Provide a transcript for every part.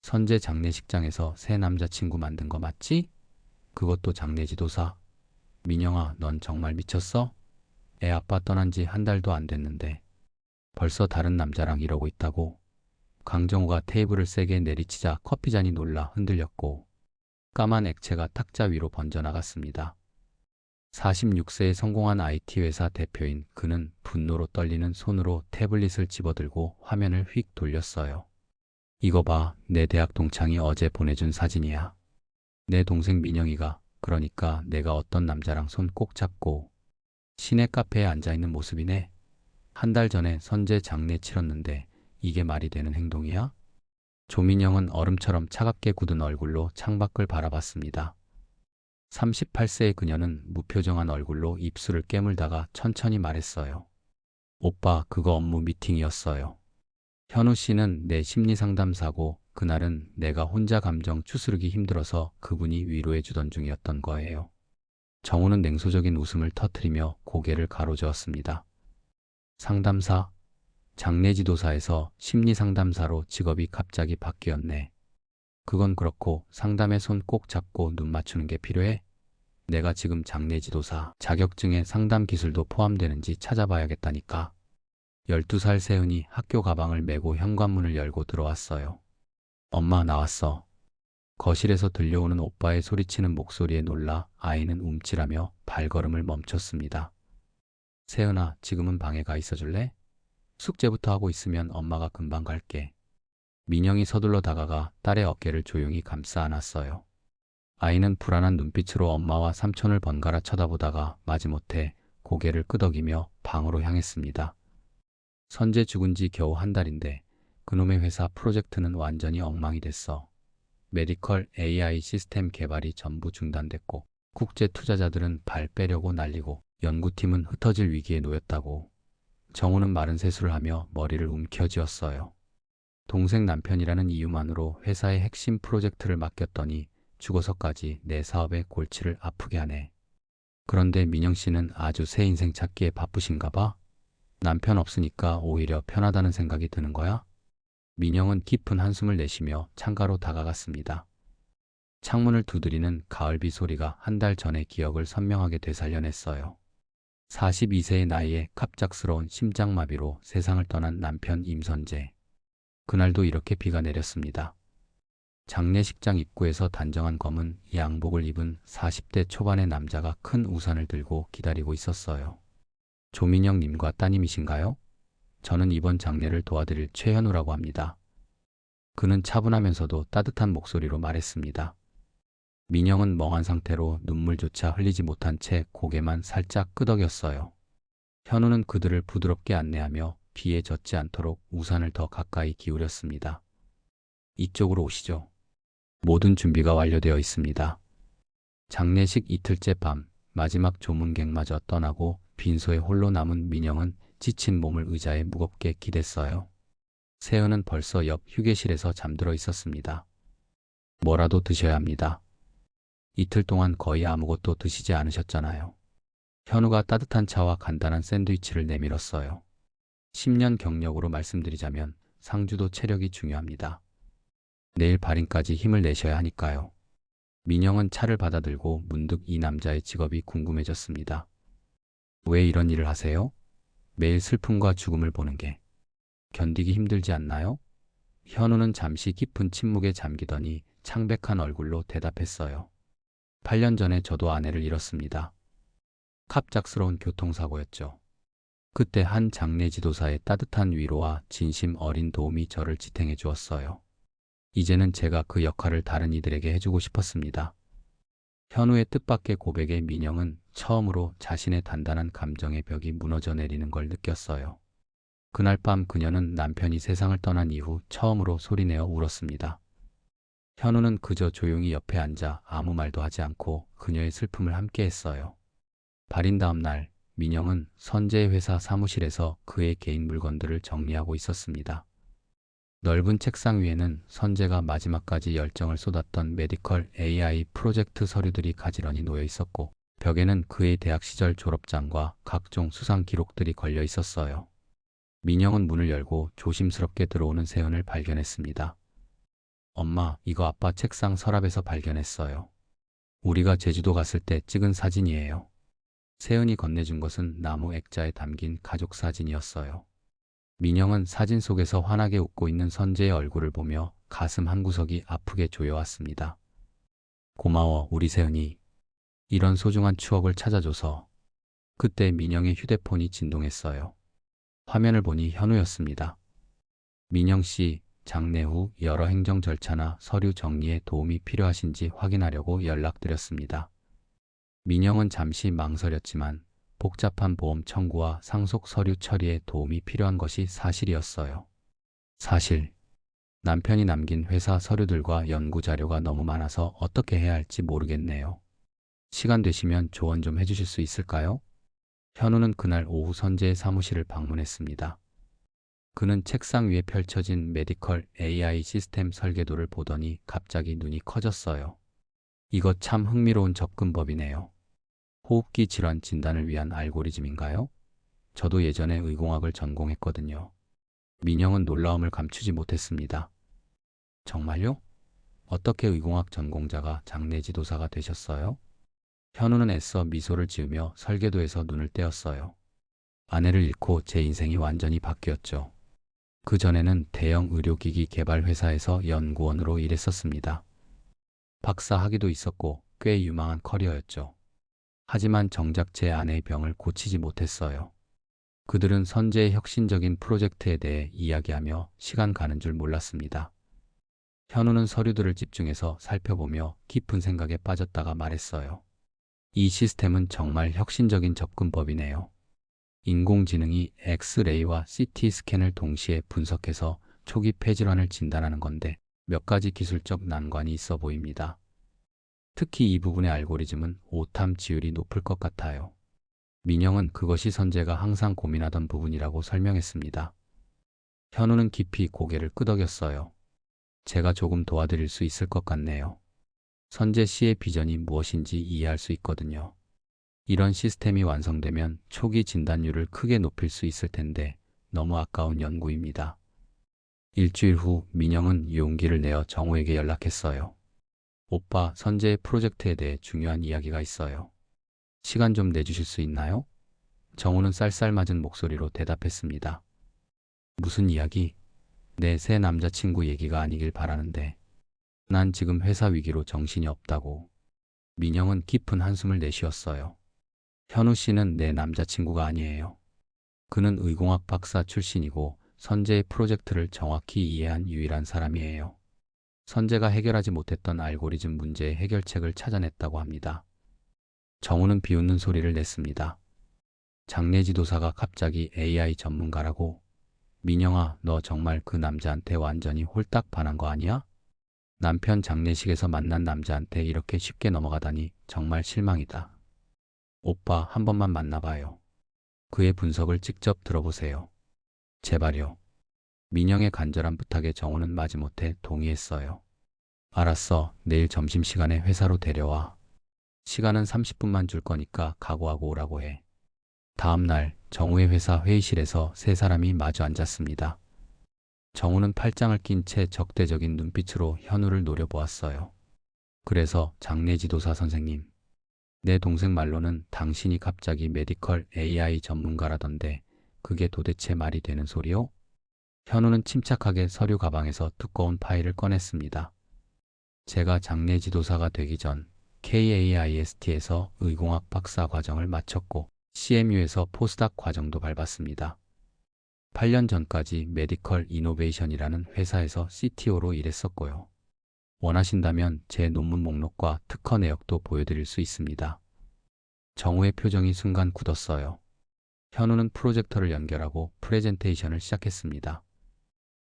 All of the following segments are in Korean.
선재 장례식장에서 새 남자친구 만든 거 맞지? 그것도 장례지도사. 민영아, 넌 정말 미쳤어? 애 아빠 떠난 지 한 달도 안 됐는데 벌써 다른 남자랑 이러고 있다고? 강정호가 테이블을 세게 내리치자 커피잔이 놀라 흔들렸고 까만 액체가 탁자 위로 번져나갔습니다. 46세에 성공한 IT 회사 대표인 그는 분노로 떨리는 손으로 태블릿을 집어들고 화면을 휙 돌렸어요. 이거 봐, 내 대학 동창이 어제 보내준 사진이야. 내 동생 민영이가, 그러니까 내가 어떤 남자랑 손 꼭 잡고 시내 카페에 앉아있는 모습이네. 한 달 전에 선재 장례 치렀는데 이게 말이 되는 행동이야? 조민영은 얼음처럼 차갑게 굳은 얼굴로 창밖을 바라봤습니다. 38세의 그녀는 무표정한 얼굴로 입술을 깨물다가 천천히 말했어요. 오빠, 그거 업무 미팅이었어요. 현우 씨는 내 심리상담사고 그날은 내가 혼자 감정 추스르기 힘들어서 그분이 위로해 주던 중이었던 거예요. 정우는 냉소적인 웃음을 터뜨리며 고개를 가로저었습니다. 상담사? 장례지도사에서 심리상담사로 직업이 갑자기 바뀌었네. 그건 그렇고 상담에 손 꼭 잡고 눈 맞추는 게 필요해? 내가 지금 장례지도사 자격증에 상담 기술도 포함되는지 찾아봐야겠다니까. 12살 세은이 학교 가방을 메고 현관문을 열고 들어왔어요. 엄마, 나왔어. 거실에서 들려오는 오빠의 소리치는 목소리에 놀라 아이는 움찔하며 발걸음을 멈췄습니다. 세은아, 지금은 방에 가 있어줄래? 숙제부터 하고 있으면 엄마가 금방 갈게. 민영이 서둘러 다가가 딸의 어깨를 조용히 감싸 안았어요. 아이는 불안한 눈빛으로 엄마와 삼촌을 번갈아 쳐다보다가 마지못해 고개를 끄덕이며 방으로 향했습니다. 선재 죽은 지 겨우 한 달인데 그놈의 회사 프로젝트는 완전히 엉망이 됐어. 메디컬 AI 시스템 개발이 전부 중단됐고 국제 투자자들은 발 빼려고 난리고 연구팀은 흩어질 위기에 놓였다고. 정우는 마른 세수를 하며 머리를 움켜쥐었어요. 동생 남편이라는 이유만으로 회사의 핵심 프로젝트를 맡겼더니 죽어서까지 내 사업의 골치를 아프게 하네. 그런데 민영 씨는 아주 새 인생 찾기에 바쁘신가 봐? 남편 없으니까 오히려 편하다는 생각이 드는 거야? 민영은 깊은 한숨을 내쉬며 창가로 다가갔습니다. 창문을 두드리는 가을비 소리가 한 달 전의 기억을 선명하게 되살려냈어요. 42세의 나이에 갑작스러운 심장마비로 세상을 떠난 남편 임선재. 그날도 이렇게 비가 내렸습니다. 장례식장 입구에서 단정한 검은 양복을 입은 40대 초반의 남자가 큰 우산을 들고 기다리고 있었어요. 조민영 님과 따님이신가요? 저는 이번 장례를 도와드릴 최현우라고 합니다. 그는 차분하면서도 따뜻한 목소리로 말했습니다. 민영은 멍한 상태로 눈물조차 흘리지 못한 채 고개만 살짝 끄덕였어요. 현우는 그들을 부드럽게 안내하며 비에 젖지 않도록 우산을 더 가까이 기울였습니다. 이쪽으로 오시죠. 모든 준비가 완료되어 있습니다. 장례식 이틀째 밤, 마지막 조문객마저 떠나고 빈소에 홀로 남은 민영은 지친 몸을 의자에 무겁게 기댔어요. 세은은 벌써 옆 휴게실에서 잠들어 있었습니다. 뭐라도 드셔야 합니다. 이틀 동안 거의 아무것도 드시지 않으셨잖아요. 현우가 따뜻한 차와 간단한 샌드위치를 내밀었어요. 10년 경력으로 말씀드리자면 상주도 체력이 중요합니다. 내일 발인까지 힘을 내셔야 하니까요. 민영은 차를 받아들고 문득 이 남자의 직업이 궁금해졌습니다. 왜 이런 일을 하세요? 매일 슬픔과 죽음을 보는 게 견디기 힘들지 않나요? 현우는 잠시 깊은 침묵에 잠기더니 창백한 얼굴로 대답했어요. 8년 전에 저도 아내를 잃었습니다. 갑작스러운 교통사고였죠. 그때 한 장례 지도사의 따뜻한 위로와 진심 어린 도움이 저를 지탱해 주었어요. 이제는 제가 그 역할을 다른 이들에게 해주고 싶었습니다. 현우의 뜻밖의 고백에 민영은 처음으로 자신의 단단한 감정의 벽이 무너져 내리는 걸 느꼈어요. 그날 밤 그녀는 남편이 세상을 떠난 이후 처음으로 소리내어 울었습니다. 현우는 그저 조용히 옆에 앉아 아무 말도 하지 않고 그녀의 슬픔을 함께했어요. 발인 다음 날, 민영은 선재의 회사 사무실에서 그의 개인 물건들을 정리하고 있었습니다. 넓은 책상 위에는 선재가 마지막까지 열정을 쏟았던 메디컬 AI 프로젝트 서류들이 가지런히 놓여 있었고, 벽에는 그의 대학 시절 졸업장과 각종 수상 기록들이 걸려 있었어요. 민영은 문을 열고 조심스럽게 들어오는 세은을 발견했습니다. 엄마, 이거 아빠 책상 서랍에서 발견했어요. 우리가 제주도 갔을 때 찍은 사진이에요. 세은이 건네준 것은 나무 액자에 담긴 가족 사진이었어요. 민영은 사진 속에서 환하게 웃고 있는 선재의 얼굴을 보며 가슴 한구석이 아프게 조여왔습니다. 고마워, 우리 세은이. 이런 소중한 추억을 찾아줘서. 그때 민영의 휴대폰이 진동했어요. 화면을 보니 현우였습니다. 민영 씨, 장례 후 여러 행정 절차나 서류 정리에 도움이 필요하신지 확인하려고 연락드렸습니다. 민영은 잠시 망설였지만 복잡한 보험 청구와 상속 서류 처리에 도움이 필요한 것이 사실이었어요. 사실 남편이 남긴 회사 서류들과 연구 자료가 너무 많아서 어떻게 해야 할지 모르겠네요. 시간 되시면 조언 좀 해주실 수 있을까요? 현우는 그날 오후 선재의 사무실을 방문했습니다. 그는 책상 위에 펼쳐진 메디컬 AI 시스템 설계도를 보더니 갑자기 눈이 커졌어요. 이거 참 흥미로운 접근법이네요. 호흡기 질환 진단을 위한 알고리즘인가요? 저도 예전에 의공학을 전공했거든요. 민영은 놀라움을 감추지 못했습니다. 정말요? 어떻게 의공학 전공자가 장례 지도사가 되셨어요? 현우는 애써 미소를 지으며 설계도에서 눈을 떼었어요. 아내를 잃고 제 인생이 완전히 바뀌었죠. 그전에는 대형 의료기기 개발 회사에서 연구원으로 일했었습니다. 박사 학위도 있었고 꽤 유망한 커리어였죠. 하지만 정작 제 아내의 병을 고치지 못했어요. 그들은 선재의 혁신적인 프로젝트에 대해 이야기하며 시간 가는 줄 몰랐습니다. 현우는 서류들을 집중해서 살펴보며 깊은 생각에 빠졌다가 말했어요. 이 시스템은 정말 혁신적인 접근법이네요. 인공지능이 엑스레이와 CT 스캔을 동시에 분석해서 초기 폐질환을 진단하는 건데 몇 가지 기술적 난관이 있어 보입니다. 특히 이 부분의 알고리즘은 오탐 지율이 높을 것 같아요. 민영은 그것이 선재가 항상 고민하던 부분이라고 설명했습니다. 현우는 깊이 고개를 끄덕였어요. 제가 조금 도와드릴 수 있을 것 같네요. 선재 씨의 비전이 무엇인지 이해할 수 있거든요. 이런 시스템이 완성되면 초기 진단율을 크게 높일 수 있을 텐데 너무 아까운 연구입니다. 일주일 후 민영은 용기를 내어 정우에게 연락했어요. 오빠, 선재의 프로젝트에 대해 중요한 이야기가 있어요. 시간 좀 내주실 수 있나요? 정우는 쌀쌀맞은 목소리로 대답했습니다. 무슨 이야기? 내 새 남자친구 얘기가 아니길 바라는데. 난 지금 회사 위기로 정신이 없다고. 민영은 깊은 한숨을 내쉬었어요. 현우 씨는 내 남자친구가 아니에요. 그는 의공학 박사 출신이고 선재의 프로젝트를 정확히 이해한 유일한 사람이에요. 선재가 해결하지 못했던 알고리즘 문제의 해결책을 찾아냈다고 합니다. 정우는 비웃는 소리를 냈습니다. 장례 지도사가 갑자기 AI 전문가라고? 민영아, 너 정말 그 남자한테 완전히 홀딱 반한 거 아니야? 남편 장례식에서 만난 남자한테 이렇게 쉽게 넘어가다니 정말 실망이다. 오빠, 한 번만 만나봐요. 그의 분석을 직접 들어보세요. 제발요. 민영의 간절한 부탁에 정우는 마지못해 동의했어요. 알았어. 내일 점심시간에 회사로 데려와. 시간은 30분만 줄 거니까 각오하고 오라고 해. 다음 날 정우의 회사 회의실에서 세 사람이 마주 앉았습니다. 정우는 팔짱을 낀 채 적대적인 눈빛으로 현우를 노려보았어요. 그래서 장례 지도사 선생님, 내 동생 말로는 당신이 갑자기 메디컬 AI 전문가라던데 그게 도대체 말이 되는 소리요? 현우는 침착하게 서류 가방에서 두꺼운 파일을 꺼냈습니다. 제가 장례 지도사가 되기 전 KAIST에서 의공학 박사 과정을 마쳤고 CMU에서 포스닥 과정도 밟았습니다. 8년 전까지 메디컬 이노베이션이라는 회사에서 CTO로 일했었고요. 원하신다면 제 논문 목록과 특허 내역도 보여드릴 수 있습니다. 정우의 표정이 순간 굳었어요. 현우는 프로젝터를 연결하고 프레젠테이션을 시작했습니다.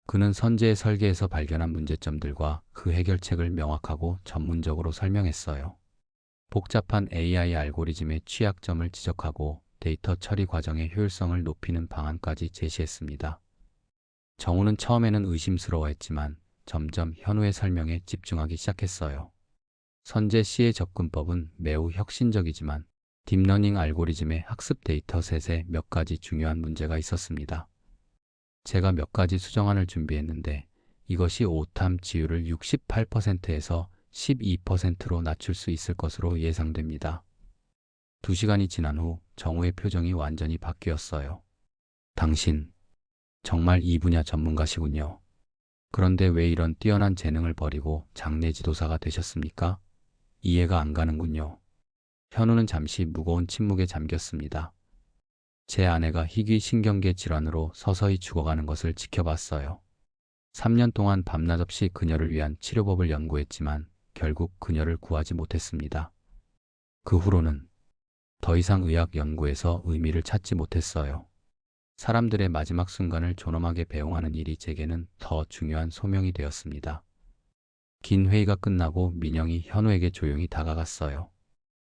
그는 선재의 설계에서 발견한 문제점들과 그 해결책을 명확하고 전문적으로 설명했어요. 복잡한 AI 알고리즘의 취약점을 지적하고 데이터 처리 과정의 효율성을 높이는 방안까지 제시했습니다. 정우는 처음에는 의심스러워했지만 점점 현우의 설명에 집중하기 시작했어요. 선재 씨의 접근법은 매우 혁신적이지만 딥러닝 알고리즘의 학습 데이터셋에 몇 가지 중요한 문제가 있었습니다. 제가 몇 가지 수정안을 준비했는데 이것이 오탐 지율을 68%에서 12%로 낮출 수 있을 것으로 예상됩니다. 2시간이 지난 후 정우의 표정이 완전히 바뀌었어요. 당신, 정말 이 분야 전문가시군요. 그런데 왜 이런 뛰어난 재능을 버리고 장례 지도사가 되셨습니까? 이해가 안 가는군요. 현우는 잠시 무거운 침묵에 잠겼습니다. 제 아내가 희귀 신경계 질환으로 서서히 죽어가는 것을 지켜봤어요. 3년 동안 밤낮 없이 그녀를 위한 치료법을 연구했지만 결국 그녀를 구하지 못했습니다. 그 후로는 더 이상 의학 연구에서 의미를 찾지 못했어요. 사람들의 마지막 순간을 존엄하게 배웅하는 일이 제게는 더 중요한 소명이 되었습니다. 긴 회의가 끝나고 민영이 현우에게 조용히 다가갔어요.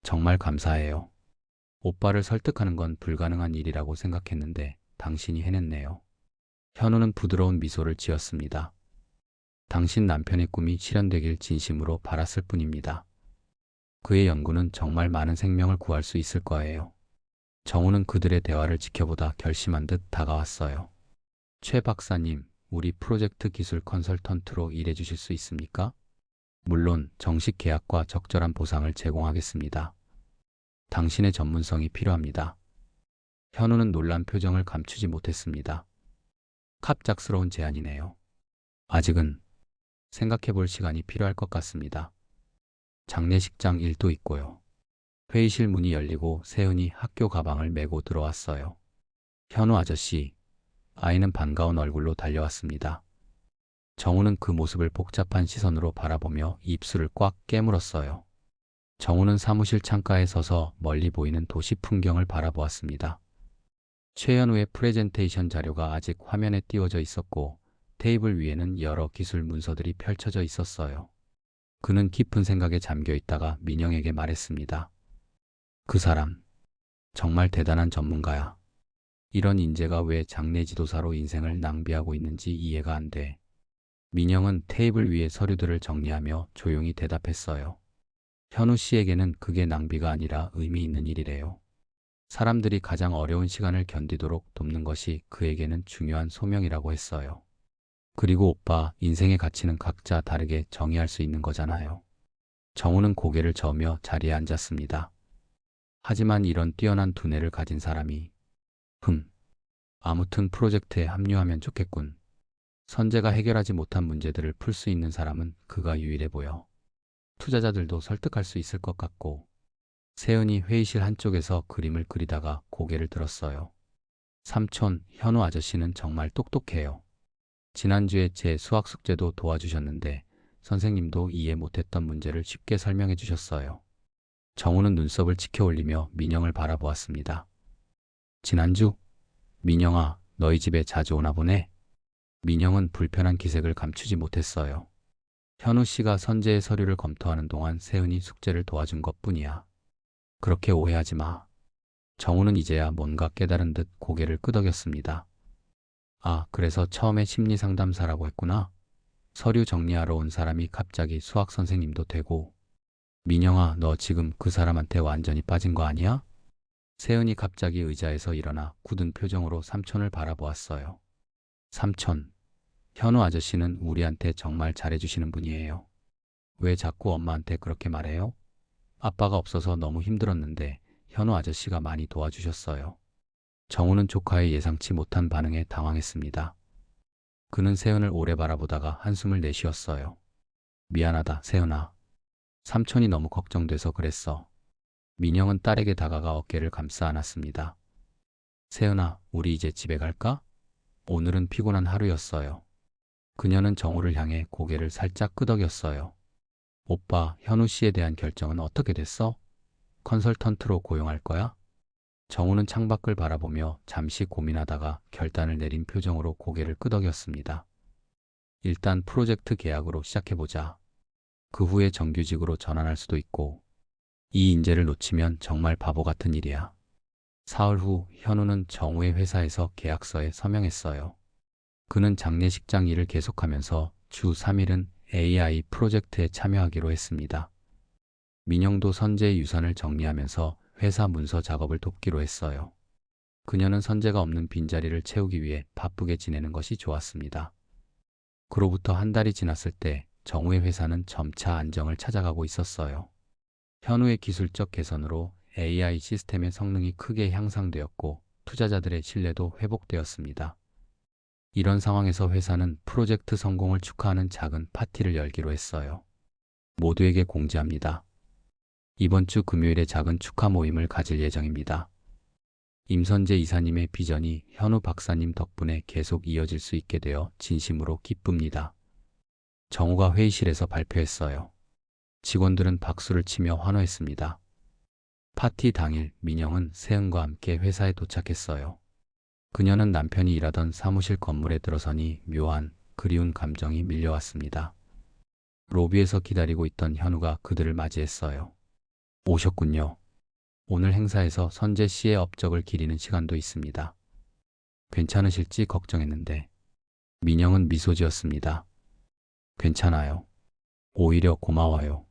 정말 감사해요. 오빠를 설득하는 건 불가능한 일이라고 생각했는데 당신이 해냈네요. 현우는 부드러운 미소를 지었습니다. 당신 남편의 꿈이 실현되길 진심으로 바랐을 뿐입니다. 그의 연구는 정말 많은 생명을 구할 수 있을 거예요. 정우는 그들의 대화를 지켜보다 결심한 듯 다가왔어요. 최 박사님, 우리 프로젝트 기술 컨설턴트로 일해 주실 수 있습니까? 물론 정식 계약과 적절한 보상을 제공하겠습니다. 당신의 전문성이 필요합니다. 현우는 놀란 표정을 감추지 못했습니다. 갑작스러운 제안이네요. 아직은 생각해 볼 시간이 필요할 것 같습니다. 장례식장 일도 있고요. 회의실 문이 열리고 세은이 학교 가방을 메고 들어왔어요. 현우 아저씨, 아이는 반가운 얼굴로 달려왔습니다. 정우는 그 모습을 복잡한 시선으로 바라보며 입술을 꽉 깨물었어요. 정우는 사무실 창가에 서서 멀리 보이는 도시 풍경을 바라보았습니다. 최현우의 프레젠테이션 자료가 아직 화면에 띄워져 있었고 테이블 위에는 여러 기술 문서들이 펼쳐져 있었어요. 그는 깊은 생각에 잠겨 있다가 민영에게 말했습니다. 그 사람, 정말 대단한 전문가야. 이런 인재가 왜 장례 지도사로 인생을 낭비하고 있는지 이해가 안 돼. 민영은 테이블 위의 서류들을 정리하며 조용히 대답했어요. 현우 씨에게는 그게 낭비가 아니라 의미 있는 일이래요. 사람들이 가장 어려운 시간을 견디도록 돕는 것이 그에게는 중요한 소명이라고 했어요. 그리고 오빠, 인생의 가치는 각자 다르게 정의할 수 있는 거잖아요. 정우는 고개를 저으며 자리에 앉았습니다. 하지만 이런 뛰어난 두뇌를 가진 사람이 아무튼 프로젝트에 합류하면 좋겠군. 선재가 해결하지 못한 문제들을 풀 수 있는 사람은 그가 유일해 보여. 투자자들도 설득할 수 있을 것 같고. 세은이 회의실 한쪽에서 그림을 그리다가 고개를 들었어요. 삼촌, 현우 아저씨는 정말 똑똑해요. 지난주에 제 수학 숙제도 도와주셨는데 선생님도 이해 못했던 문제를 쉽게 설명해 주셨어요. 정우는 눈썹을 치켜 올리며 민영을 바라보았습니다. 지난주? 민영아, 너희 집에 자주 오나 보네? 민영은 불편한 기색을 감추지 못했어요. 현우 씨가 선재의 서류를 검토하는 동안 세은이 숙제를 도와준 것뿐이야. 그렇게 오해하지 마. 정우는 이제야 뭔가 깨달은 듯 고개를 끄덕였습니다. 아, 그래서 처음에 심리상담사라고 했구나. 서류 정리하러 온 사람이 갑자기 수학 선생님도 되고. 민영아, 너 지금 그 사람한테 완전히 빠진 거 아니야? 세은이 갑자기 의자에서 일어나 굳은 표정으로 삼촌을 바라보았어요. 삼촌, 현우 아저씨는 우리한테 정말 잘해주시는 분이에요. 왜 자꾸 엄마한테 그렇게 말해요? 아빠가 없어서 너무 힘들었는데 현우 아저씨가 많이 도와주셨어요. 정우는 조카의 예상치 못한 반응에 당황했습니다. 그는 세은을 오래 바라보다가 한숨을 내쉬었어요. 미안하다, 세은아. 삼촌이 너무 걱정돼서 그랬어. 민영은 딸에게 다가가 어깨를 감싸 안았습니다. 세은아, 우리 이제 집에 갈까? 오늘은 피곤한 하루였어요. 그녀는 정우를 향해 고개를 살짝 끄덕였어요. 오빠, 현우 씨에 대한 결정은 어떻게 됐어? 컨설턴트로 고용할 거야? 정우는 창밖을 바라보며 잠시 고민하다가 결단을 내린 표정으로 고개를 끄덕였습니다. 일단 프로젝트 계약으로 시작해보자. 그 후에 정규직으로 전환할 수도 있고, 이 인재를 놓치면 정말 바보 같은 일이야. 사흘 후 현우는 정우의 회사에서 계약서에 서명했어요. 그는 장례식장 일을 계속하면서 주 3일은 AI 프로젝트에 참여하기로 했습니다. 민영도 선재의 유산을 정리하면서 회사 문서 작업을 돕기로 했어요. 그녀는 선재가 없는 빈자리를 채우기 위해 바쁘게 지내는 것이 좋았습니다. 그로부터 한 달이 지났을 때 정우의 회사는 점차 안정을 찾아가고 있었어요. 현우의 기술적 개선으로 AI 시스템의 성능이 크게 향상되었고 투자자들의 신뢰도 회복되었습니다. 이런 상황에서 회사는 프로젝트 성공을 축하하는 작은 파티를 열기로 했어요. 모두에게 공지합니다. 이번 주 금요일에 작은 축하 모임을 가질 예정입니다. 임선재 이사님의 비전이 현우 박사님 덕분에 계속 이어질 수 있게 되어 진심으로 기쁩니다. 정우가 회의실에서 발표했어요. 직원들은 박수를 치며 환호했습니다. 파티 당일 민영은 세은과 함께 회사에 도착했어요. 그녀는 남편이 일하던 사무실 건물에 들어서니 묘한 그리운 감정이 밀려왔습니다. 로비에서 기다리고 있던 현우가 그들을 맞이했어요. 오셨군요. 오늘 행사에서 선재 씨의 업적을 기리는 시간도 있습니다. 괜찮으실지 걱정했는데 민영은 미소 지었습니다. 괜찮아요. 오히려 고마워요.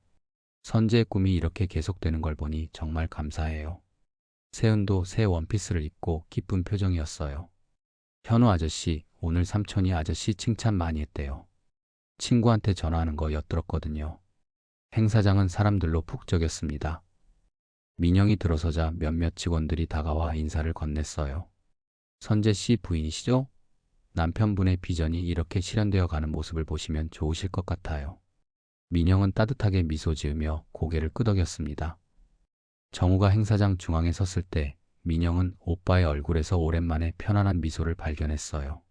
선재의 꿈이 이렇게 계속되는 걸 보니 정말 감사해요. 세은도 새 원피스를 입고 기쁜 표정이었어요. 현우 아저씨, 오늘 삼촌이 아저씨 칭찬 많이 했대요. 친구한테 전화하는 거 엿들었거든요. 행사장은 사람들로 푹 젖었습니다. 민영이 들어서자 몇몇 직원들이 다가와 인사를 건넸어요. 선재 씨 부인이시죠? 남편분의 비전이 이렇게 실현되어 가는 모습을 보시면 좋으실 것 같아요. 민영은 따뜻하게 미소 지으며 고개를 끄덕였습니다. 정우가 행사장 중앙에 섰을 때 민영은 오빠의 얼굴에서 오랜만에 편안한 미소를 발견했어요.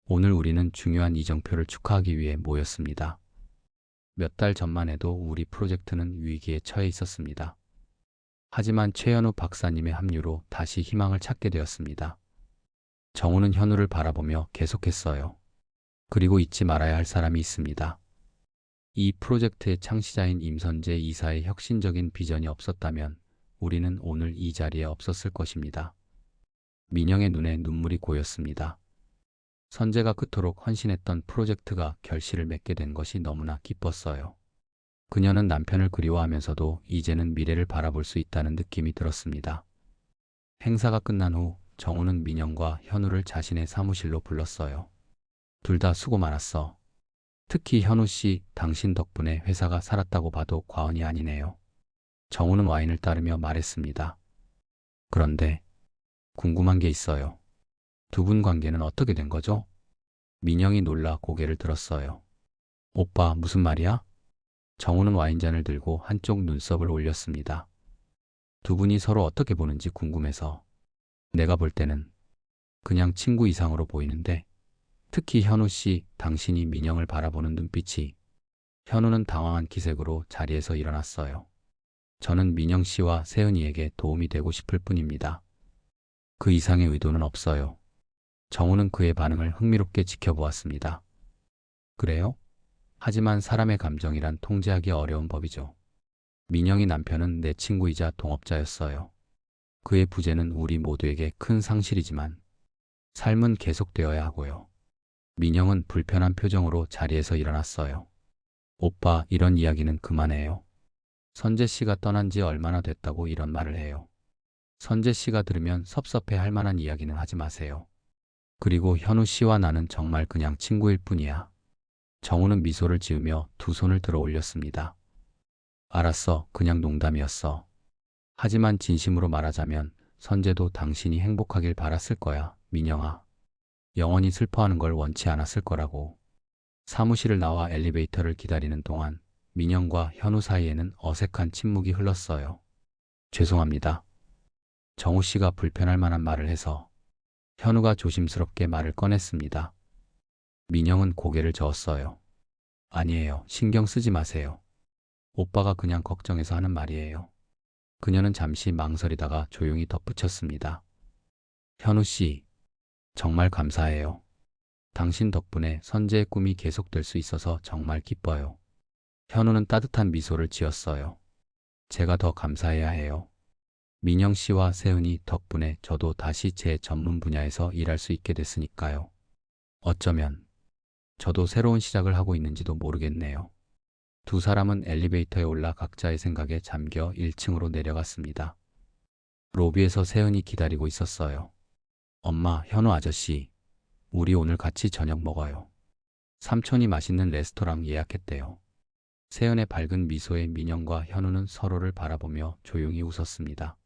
오늘 우리는 중요한 이정표를 축하하기 위해 모였습니다. 몇 달 전만 해도 우리 프로젝트는 위기에 처해 있었습니다. 하지만 최현우 박사님의 합류로 다시 희망을 찾게 되었습니다. 정우는 현우를 바라보며 계속했어요. 그리고 잊지 말아야 할 사람이 있습니다. 이 프로젝트의 창시자인 임선재 이사의 혁신적인 비전이 없었다면 우리는 오늘 이 자리에 없었을 것입니다. 민영의 눈에 눈물이 고였습니다. 선재가 그토록 헌신했던 프로젝트가 결실을 맺게 된 것이 너무나 기뻤어요. 그녀는 남편을 그리워하면서도 이제는 미래를 바라볼 수 있다는 느낌이 들었습니다. 행사가 끝난 후 정우는 민영과 현우를 자신의 사무실로 불렀어요. 둘 다 수고 많았어. 특히 현우 씨, 당신 덕분에 회사가 살았다고 봐도 과언이 아니네요. 정우는 와인을 따르며 말했습니다. 그런데 궁금한 게 있어요. 두 분 관계는 어떻게 된 거죠? 민영이 놀라 고개를 들었어요. 오빠, 무슨 말이야? 정우는 와인잔을 들고 한쪽 눈썹을 올렸습니다. 두 분이 서로 어떻게 보는지 궁금해서. 내가 볼 때는 그냥 친구 이상으로 보이는데, 특히 현우 씨, 당신이 민영을 바라보는 눈빛이. 현우는 당황한 기색으로 자리에서 일어났어요. 저는 민영 씨와 세은이에게 도움이 되고 싶을 뿐입니다. 그 이상의 의도는 없어요. 정우는 그의 반응을 흥미롭게 지켜보았습니다. 그래요? 하지만 사람의 감정이란 통제하기 어려운 법이죠. 민영이 남편은 내 친구이자 동업자였어요. 그의 부재는 우리 모두에게 큰 상실이지만 삶은 계속되어야 하고요. 민영은 불편한 표정으로 자리에서 일어났어요. 오빠, 이런 이야기는 그만해요. 선재 씨가 떠난 지 얼마나 됐다고 이런 말을 해요. 선재 씨가 들으면 섭섭해 할 만한 이야기는 하지 마세요. 그리고 현우 씨와 나는 정말 그냥 친구일 뿐이야. 정우는 미소를 지으며 두 손을 들어 올렸습니다. 알았어, 그냥 농담이었어. 하지만 진심으로 말하자면 선재도 당신이 행복하길 바랐을 거야, 민영아. 영원히 슬퍼하는 걸 원치 않았을 거라고. 사무실을 나와 엘리베이터를 기다리는 동안 민영과 현우 사이에는 어색한 침묵이 흘렀어요. 죄송합니다. 정우 씨가 불편할 만한 말을 해서. 현우가 조심스럽게 말을 꺼냈습니다. 민영은 고개를 저었어요. 아니에요. 신경 쓰지 마세요. 오빠가 그냥 걱정해서 하는 말이에요. 그녀는 잠시 망설이다가 조용히 덧붙였습니다. 현우 씨, 정말 감사해요. 당신 덕분에 선재의 꿈이 계속될 수 있어서 정말 기뻐요. 현우는 따뜻한 미소를 지었어요. 제가 더 감사해야 해요. 민영 씨와 세은이 덕분에 저도 다시 제 전문 분야에서 일할 수 있게 됐으니까요. 어쩌면 저도 새로운 시작을 하고 있는지도 모르겠네요. 두 사람은 엘리베이터에 올라 각자의 생각에 잠겨 1층으로 내려갔습니다. 로비에서 세은이 기다리고 있었어요. 엄마, 현우 아저씨, 우리 오늘 같이 저녁 먹어요. 삼촌이 맛있는 레스토랑 예약했대요. 세연의 밝은 미소에 민영과 현우는 서로를 바라보며 조용히 웃었습니다.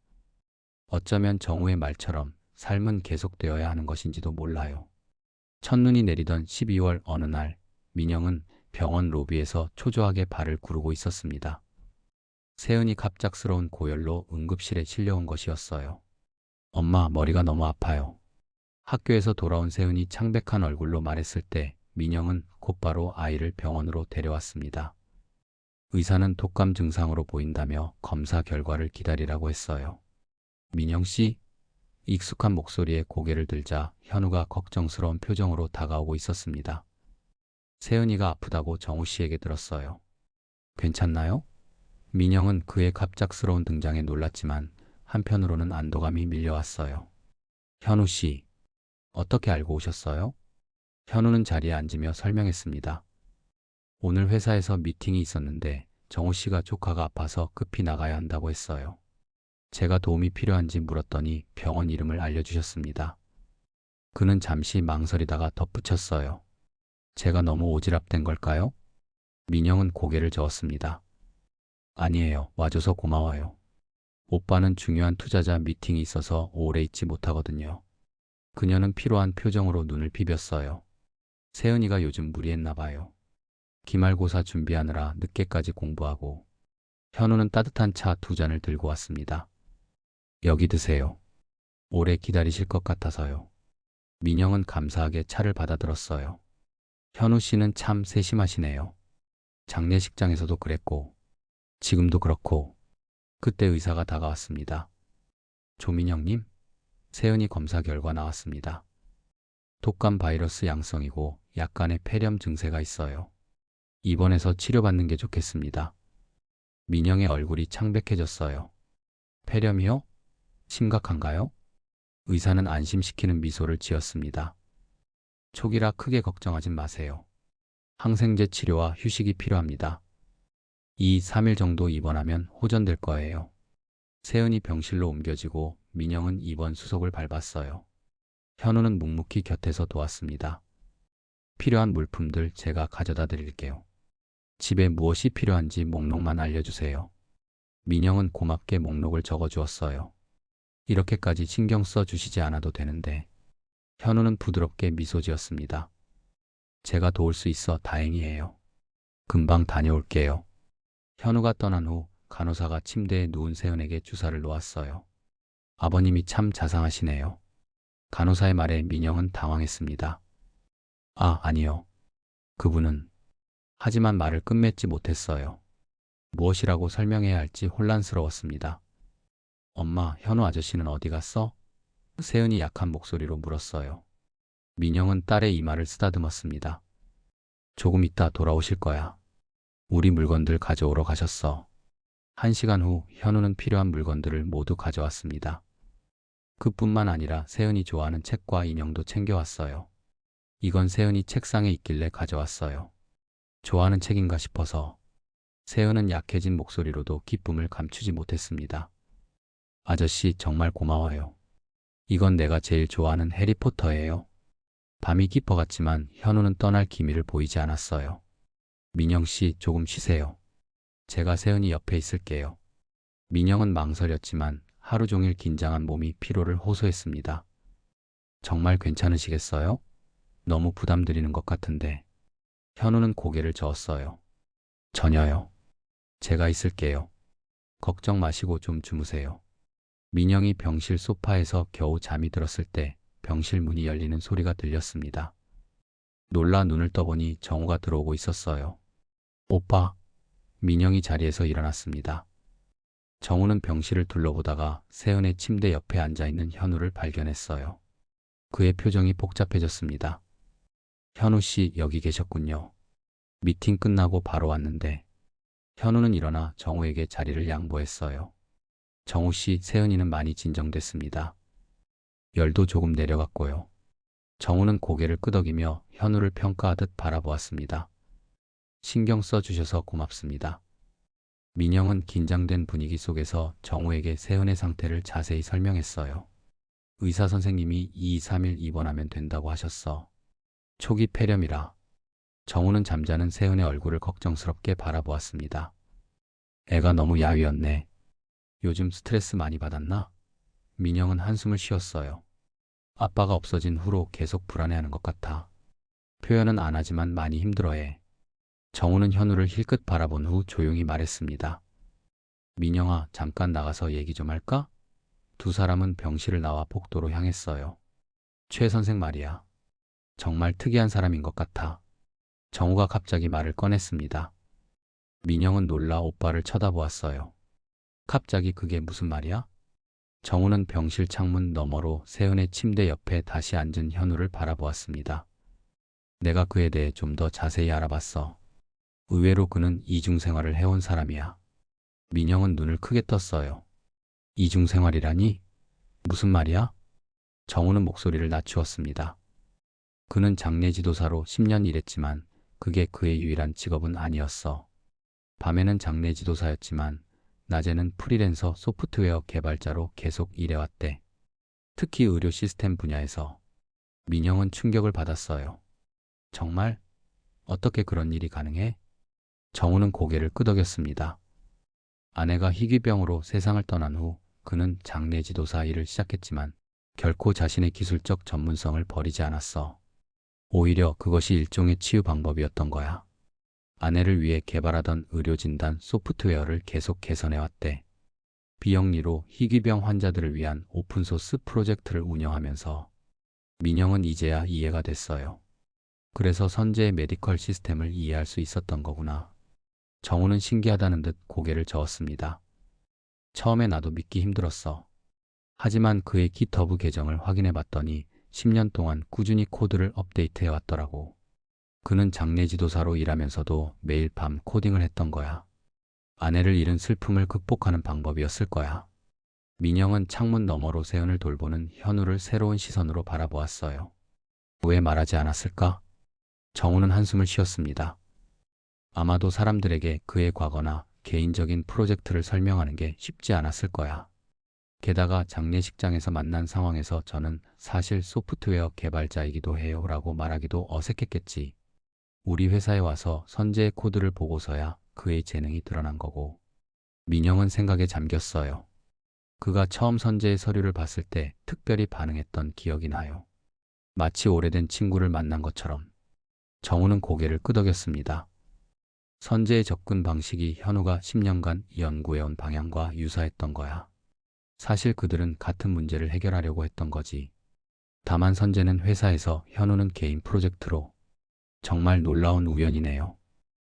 어쩌면 정우의 말처럼 삶은 계속되어야 하는 것인지도 몰라요. 첫눈이 내리던 12월 어느 날, 민영은 병원 로비에서 초조하게 발을 구르고 있었습니다. 세은이 갑작스러운 고열로 응급실에 실려온 것이었어요. 엄마, 머리가 너무 아파요. 학교에서 돌아온 세은이 창백한 얼굴로 말했을 때 민영은 곧바로 아이를 병원으로 데려왔습니다. 의사는 독감 증상으로 보인다며 검사 결과를 기다리라고 했어요. 민영 씨? 익숙한 목소리에 고개를 들자 현우가 걱정스러운 표정으로 다가오고 있었습니다. 세은이가 아프다고 정우 씨에게 들었어요. 괜찮나요? 민영은 그의 갑작스러운 등장에 놀랐지만 한편으로는 안도감이 밀려왔어요. 현우 씨, 어떻게 알고 오셨어요? 현우는 자리에 앉으며 설명했습니다. 오늘 회사에서 미팅이 있었는데 정우 씨가 조카가 아파서 급히 나가야 한다고 했어요. 제가 도움이 필요한지 물었더니 병원 이름을 알려주셨습니다. 그는 잠시 망설이다가 덧붙였어요. 제가 너무 오지랖된 걸까요? 민영은 고개를 저었습니다. 아니에요. 와줘서 고마워요. 오빠는 중요한 투자자 미팅이 있어서 오래 있지 못하거든요. 그녀는 피로한 표정으로 눈을 비볐어요. 세은이가 요즘 무리했나 봐요. 기말고사 준비하느라 늦게까지 공부하고. 현우는 따뜻한 차 2잔을 들고 왔습니다. 여기 드세요. 오래 기다리실 것 같아서요. 민영은 감사하게 차를 받아들었어요. 현우 씨는 참 세심하시네요. 장례식장에서도 그랬고, 지금도 그렇고. 그때 의사가 다가왔습니다. 조민영님, 세은이 검사 결과 나왔습니다. 독감 바이러스 양성이고 약간의 폐렴 증세가 있어요. 입원해서 치료받는 게 좋겠습니다. 민영의 얼굴이 창백해졌어요. 폐렴이요? 심각한가요? 의사는 안심시키는 미소를 지었습니다. 초기라 크게 걱정하진 마세요. 항생제 치료와 휴식이 필요합니다. 2, 3일 정도 입원하면 호전될 거예요. 세은이 병실로 옮겨지고 민영은 입원 수속을 밟았어요. 현우는 묵묵히 곁에서 도왔습니다. 필요한 물품들 제가 가져다 드릴게요. 집에 무엇이 필요한지 목록만 알려주세요. 민영은 고맙게 목록을 적어주었어요. 이렇게까지 신경 써 주시지 않아도 되는데. 현우는 부드럽게 미소 지었습니다. 제가 도울 수 있어 다행이에요. 금방 다녀올게요. 현우가 떠난 후 간호사가 침대에 누운 세은에게 주사를 놓았어요. 아버님이 참 자상하시네요. 간호사의 말에 민영은 당황했습니다. 아, 아니요. 그분은. 하지만 말을 끝맺지 못했어요. 무엇이라고 설명해야 할지 혼란스러웠습니다. 엄마, 현우 아저씨는 어디 갔어? 세은이 약한 목소리로 물었어요. 민영은 딸의 이마를 쓰다듬었습니다. 조금 있다 돌아오실 거야. 우리 물건들 가져오러 가셨어. 1시간 후 현우는 필요한 물건들을 모두 가져왔습니다. 그뿐만 아니라 세은이 좋아하는 책과 인형도 챙겨왔어요. 이건 세은이 책상에 있길래 가져왔어요. 좋아하는 책인가 싶어서. 세은은 약해진 목소리로도 기쁨을 감추지 못했습니다. 아저씨 정말 고마워요. 이건 내가 제일 좋아하는 해리포터예요. 밤이 깊어갔지만 현우는 떠날 기미를 보이지 않았어요. 민영 씨 조금 쉬세요. 제가 세은이 옆에 있을게요. 민영은 망설였지만 하루 종일 긴장한 몸이 피로를 호소했습니다. 정말 괜찮으시겠어요? 너무 부담드리는 것 같은데. 현우는 고개를 저었어요. 전혀요. 제가 있을게요. 걱정 마시고 좀 주무세요. 민영이 병실 소파에서 겨우 잠이 들었을 때 병실 문이 열리는 소리가 들렸습니다. 놀라 눈을 떠보니 정우가 들어오고 있었어요. 오빠. 민영이 자리에서 일어났습니다. 정우는 병실을 둘러보다가 세은의 침대 옆에 앉아있는 현우를 발견했어요. 그의 표정이 복잡해졌습니다. 현우 씨 여기 계셨군요. 미팅 끝나고 바로 왔는데. 현우는 일어나 정우에게 자리를 양보했어요. 정우 씨, 세은이는 많이 진정됐습니다. 열도 조금 내려갔고요. 정우는 고개를 끄덕이며 현우를 평가하듯 바라보았습니다. 신경 써주셔서 고맙습니다. 민영은 긴장된 분위기 속에서 정우에게 세은의 상태를 자세히 설명했어요. 의사 선생님이 2, 3일 입원하면 된다고 하셨어. 초기 폐렴이라. 정우는 잠자는 세은의 얼굴을 걱정스럽게 바라보았습니다. 애가 너무 야위었네. 요즘 스트레스 많이 받았나? 민영은 한숨을 쉬었어요. 아빠가 없어진 후로 계속 불안해하는 것 같아. 표현은 안 하지만 많이 힘들어해. 정우는 현우를 힐끗 바라본 후 조용히 말했습니다. 민영아, 잠깐 나가서 얘기 좀 할까? 두 사람은 병실을 나와 복도로 향했어요. 최 선생 말이야. 정말 특이한 사람인 것 같아. 정우가 갑자기 말을 꺼냈습니다. 민영은 놀라 오빠를 쳐다보았어요. 갑자기 그게 무슨 말이야? 정우는 병실 창문 너머로 세은의 침대 옆에 다시 앉은 현우를 바라보았습니다. 내가 그에 대해 좀 더 자세히 알아봤어. 의외로 그는 이중생활을 해온 사람이야. 민영은 눈을 크게 떴어요. 이중생활이라니? 무슨 말이야? 정우는 목소리를 낮추었습니다. 그는 장례 지도사로 10년 일했지만 그게 그의 유일한 직업은 아니었어. 밤에는 장례 지도사였지만 낮에는 프리랜서 소프트웨어 개발자로 계속 일해왔대. 특히 의료 시스템 분야에서. 민영은 충격을 받았어요. 정말? 어떻게 그런 일이 가능해? 정우는 고개를 끄덕였습니다. 아내가 희귀병으로 세상을 떠난 후 그는 장례 지도사 일을 시작했지만 결코 자신의 기술적 전문성을 버리지 않았어. 오히려 그것이 일종의 치유 방법이었던 거야. 아내를 위해 개발하던 의료진단 소프트웨어를 계속 개선해왔대. 비영리로 희귀병 환자들을 위한 오픈소스 프로젝트를 운영하면서 민영은 이제야 이해가 됐어요. 그래서 선제의 메디컬 시스템을 이해할 수 있었던 거구나. 정우는 신기하다는 듯 고개를 저었습니다. 처음에 나도 믿기 힘들었어. 하지만 그의 깃허브 계정을 확인해 봤더니 10년 동안 꾸준히 코드를 업데이트해 왔더라고. 그는 장례 지도사로 일하면서도 매일 밤 코딩을 했던 거야. 아내를 잃은 슬픔을 극복하는 방법이었을 거야. 민영은 창문 너머로 세은을 돌보는 현우를 새로운 시선으로 바라보았어요. 왜 말하지 않았을까? 정우는 한숨을 쉬었습니다. 아마도 사람들에게 그의 과거나 개인적인 프로젝트를 설명하는 게 쉽지 않았을 거야. 게다가 장례식장에서 만난 상황에서 저는 사실 소프트웨어 개발자이기도 해요 라고 말하기도 어색했겠지. 우리 회사에 와서 선제의 코드를 보고서야 그의 재능이 드러난 거고. 민영은 생각에 잠겼어요. 그가 처음 선제의 서류를 봤을 때 특별히 반응했던 기억이 나요. 마치 오래된 친구를 만난 것처럼. 정우는 고개를 끄덕였습니다. 선제의 접근 방식이 현우가 10년간 연구해온 방향과 유사했던 거야. 사실 그들은 같은 문제를 해결하려고 했던 거지. 다만 선제는 회사에서, 현우는 개인 프로젝트로. 정말 놀라운 우연이네요.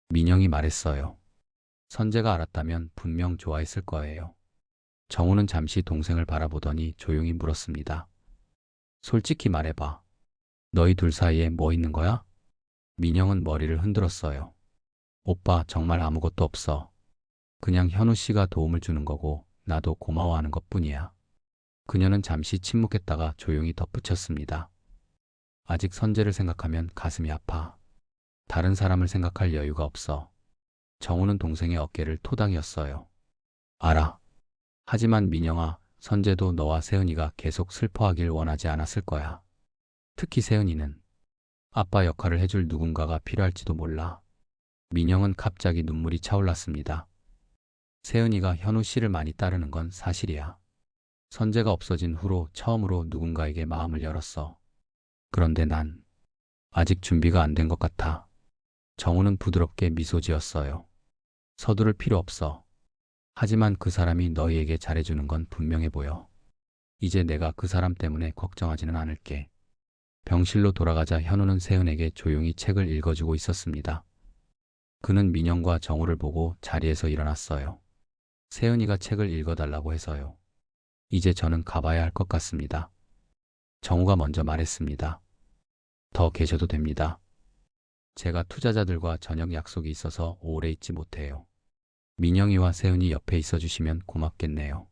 민영이 말했어요. 선제가 알았다면 분명 좋아했을 거예요. 정우는 잠시 동생을 바라보더니 조용히 물었습니다. 솔직히 말해봐. 너희 둘 사이에 뭐 있는 거야? 민영은 머리를 흔들었어요. 오빠, 정말 아무것도 없어. 그냥 현우 씨가 도움을 주는 거고 나도 고마워하는 것뿐이야. 그녀는 잠시 침묵했다가 조용히 덧붙였습니다. 아직 선제를 생각하면 가슴이 아파. 다른 사람을 생각할 여유가 없어. 정우는 동생의 어깨를 토닥였어요. 알아. 하지만 민영아, 선제도 너와 세은이가 계속 슬퍼하길 원하지 않았을 거야. 특히 세은이는 아빠 역할을 해줄 누군가가 필요할지도 몰라. 민영은 갑자기 눈물이 차올랐습니다. 세은이가 현우 씨를 많이 따르는 건 사실이야. 선제가 없어진 후로 처음으로 누군가에게 마음을 열었어. 그런데 난 아직 준비가 안 된 것 같아. 정우는 부드럽게 미소 지었어요. 서두를 필요 없어. 하지만 그 사람이 너희에게 잘해주는 건 분명해 보여. 이제 내가 그 사람 때문에 걱정하지는 않을게. 병실로 돌아가자 현우는 세은에게 조용히 책을 읽어주고 있었습니다. 그는 민영과 정우를 보고 자리에서 일어났어요. 세은이가 책을 읽어달라고 해서요. 이제 저는 가봐야 할 것 같습니다. 정우가 먼저 말했습니다. 더 계셔도 됩니다. 제가 투자자들과 저녁 약속이 있어서 오래 있지 못해요. 민영이와 세은이 옆에 있어 주시면 고맙겠네요.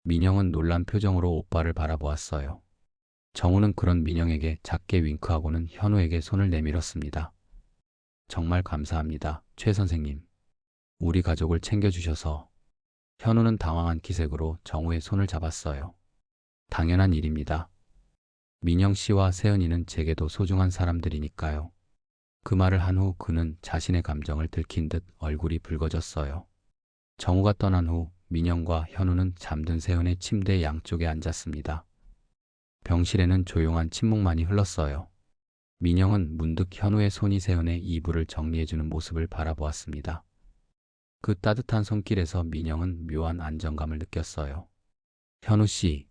민영은 놀란 표정으로 오빠를 바라보았어요. 정우는 그런 민영에게 작게 윙크하고는 현우에게 손을 내밀었습니다. 정말 감사합니다, 최 선생님. 우리 가족을 챙겨주셔서. 현우는 당황한 기색으로 정우의 손을 잡았어요. 당연한 일입니다. 민영 씨와 세은이는 제게도 소중한 사람들이니까요. 그 말을 한 후 그는 자신의 감정을 들킨 듯 얼굴이 붉어졌어요. 정우가 떠난 후 민영과 현우는 잠든 세은의 침대 양쪽에 앉았습니다. 병실에는 조용한 침묵만이 흘렀어요. 민영은 문득 현우의 손이 세은의 이불을 정리해주는 모습을 바라보았습니다. 그 따뜻한 손길에서 민영은 묘한 안정감을 느꼈어요. 현우 씨,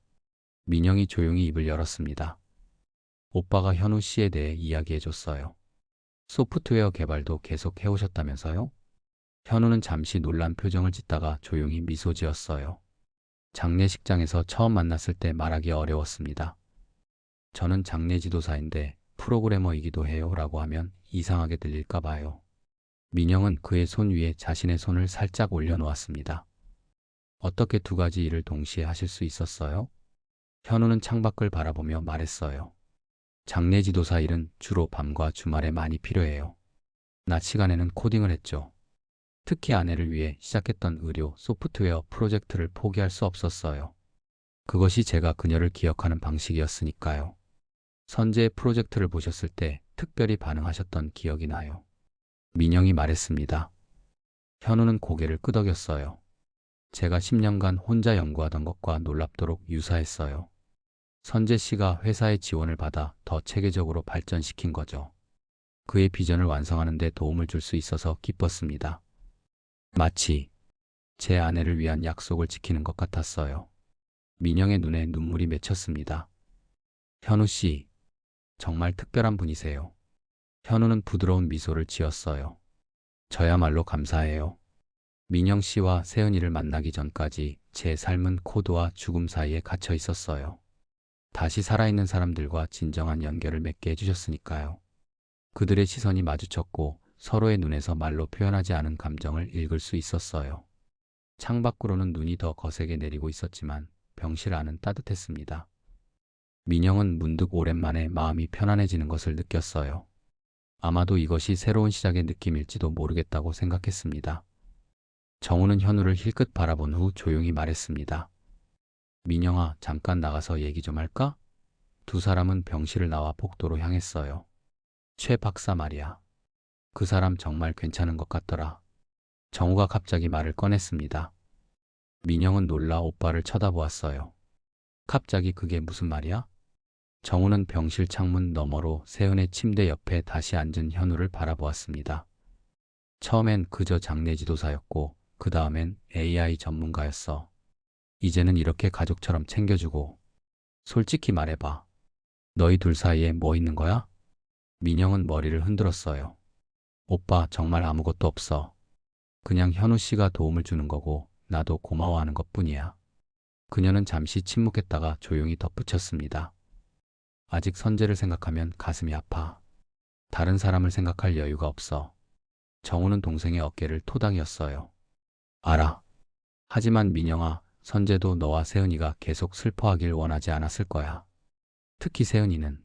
민영이 조용히 입을 열었습니다. 오빠가 현우 씨에 대해 이야기해줬어요. 소프트웨어 개발도 계속 해오셨다면서요? 현우는 잠시 놀란 표정을 짓다가 조용히 미소 지었어요. 장례식장에서 처음 만났을 때 말하기 어려웠습니다. 저는 장례지도사인데 프로그래머이기도 해요 라고 하면 이상하게 들릴까 봐요. 민영은 그의 손 위에 자신의 손을 살짝 올려놓았습니다. 어떻게 두 가지 일을 동시에 하실 수 있었어요? 현우는 창밖을 바라보며 말했어요. 장례지도사 일은 주로 밤과 주말에 많이 필요해요. 낮 시간에는 코딩을 했죠. 특히 아내를 위해 시작했던 의료 소프트웨어 프로젝트를 포기할 수 없었어요. 그것이 제가 그녀를 기억하는 방식이었으니까요. 선재의 프로젝트를 보셨을 때 특별히 반응하셨던 기억이 나요. 민영이 말했습니다. 현우는 고개를 끄덕였어요. 제가 10년간 혼자 연구하던 것과 놀랍도록 유사했어요. 선재 씨가 회사의 지원을 받아 더 체계적으로 발전시킨 거죠. 그의 비전을 완성하는 데 도움을 줄 수 있어서 기뻤습니다. 마치 제 아내를 위한 약속을 지키는 것 같았어요. 민영의 눈에 눈물이 맺혔습니다. 현우 씨, 정말 특별한 분이세요. 현우는 부드러운 미소를 지었어요. 저야말로 감사해요. 민영 씨와 세은이를 만나기 전까지 제 삶은 코드와 죽음 사이에 갇혀 있었어요. 다시 살아있는 사람들과 진정한 연결을 맺게 해주셨으니까요. 그들의 시선이 마주쳤고 서로의 눈에서 말로 표현하지 않은 감정을 읽을 수 있었어요. 창밖으로는 눈이 더 거세게 내리고 있었지만 병실 안은 따뜻했습니다. 민영은 문득 오랜만에 마음이 편안해지는 것을 느꼈어요. 아마도 이것이 새로운 시작의 느낌일지도 모르겠다고 생각했습니다. 정우는 현우를 힐끗 바라본 후 조용히 말했습니다. 민영아, 잠깐 나가서 얘기 좀 할까? 두 사람은 병실을 나와 복도로 향했어요. 최 박사 말이야. 그 사람 정말 괜찮은 것 같더라. 정우가 갑자기 말을 꺼냈습니다. 민영은 놀라 오빠를 쳐다보았어요. 갑자기 그게 무슨 말이야? 정우는 병실 창문 너머로 세은의 침대 옆에 다시 앉은 현우를 바라보았습니다. 처음엔 그저 장례지도사였고 그 다음엔 AI 전문가였어. 이제는 이렇게 가족처럼 챙겨주고. 솔직히 말해봐. 너희 둘 사이에 뭐 있는 거야? 민영은 머리를 흔들었어요. 오빠, 정말 아무것도 없어. 그냥 현우 씨가 도움을 주는 거고 나도 고마워하는 것뿐이야. 그녀는 잠시 침묵했다가 조용히 덧붙였습니다. 아직 선재를 생각하면 가슴이 아파. 다른 사람을 생각할 여유가 없어. 정우는 동생의 어깨를 토닥였어요. 알아. 하지만 민영아, 선재도 너와 세은이가 계속 슬퍼하길 원하지 않았을 거야. 특히 세은이는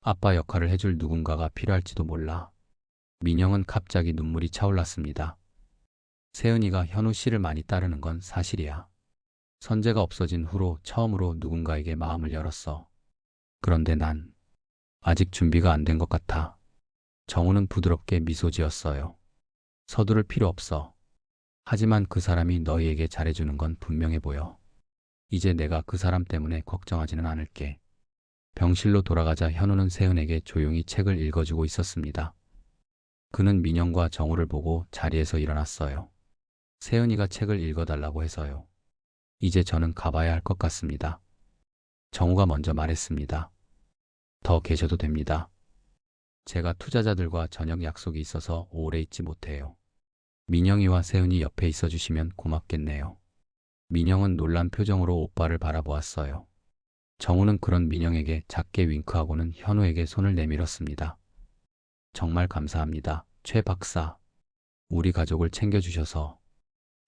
아빠 역할을 해줄 누군가가 필요할지도 몰라. 민영은 갑자기 눈물이 차올랐습니다. 세은이가 현우 씨를 많이 따르는 건 사실이야. 선재가 없어진 후로 처음으로 누군가에게 마음을 열었어. 그런데 난 아직 준비가 안 된 것 같아. 정우는 부드럽게 미소 지었어요. 서두를 필요 없어. 하지만 그 사람이 너희에게 잘해주는 건 분명해 보여. 이제 내가 그 사람 때문에 걱정하지는 않을게. 병실로 돌아가자 현우는 세은에게 조용히 책을 읽어주고 있었습니다. 그는 민영과 정우를 보고 자리에서 일어났어요. 세은이가 책을 읽어달라고 해서요. 이제 저는 가봐야 할 것 같습니다. 정우가 먼저 말했습니다. 더 계셔도 됩니다. 제가 투자자들과 저녁 약속이 있어서 오래 있지 못해요. 민영이와 세은이 옆에 있어 주시면 고맙겠네요. 민영은 놀란 표정으로 오빠를 바라보았어요. 정우는 그런 민영에게 작게 윙크하고는 현우에게 손을 내밀었습니다. 정말 감사합니다, 최 박사. 우리 가족을 챙겨주셔서.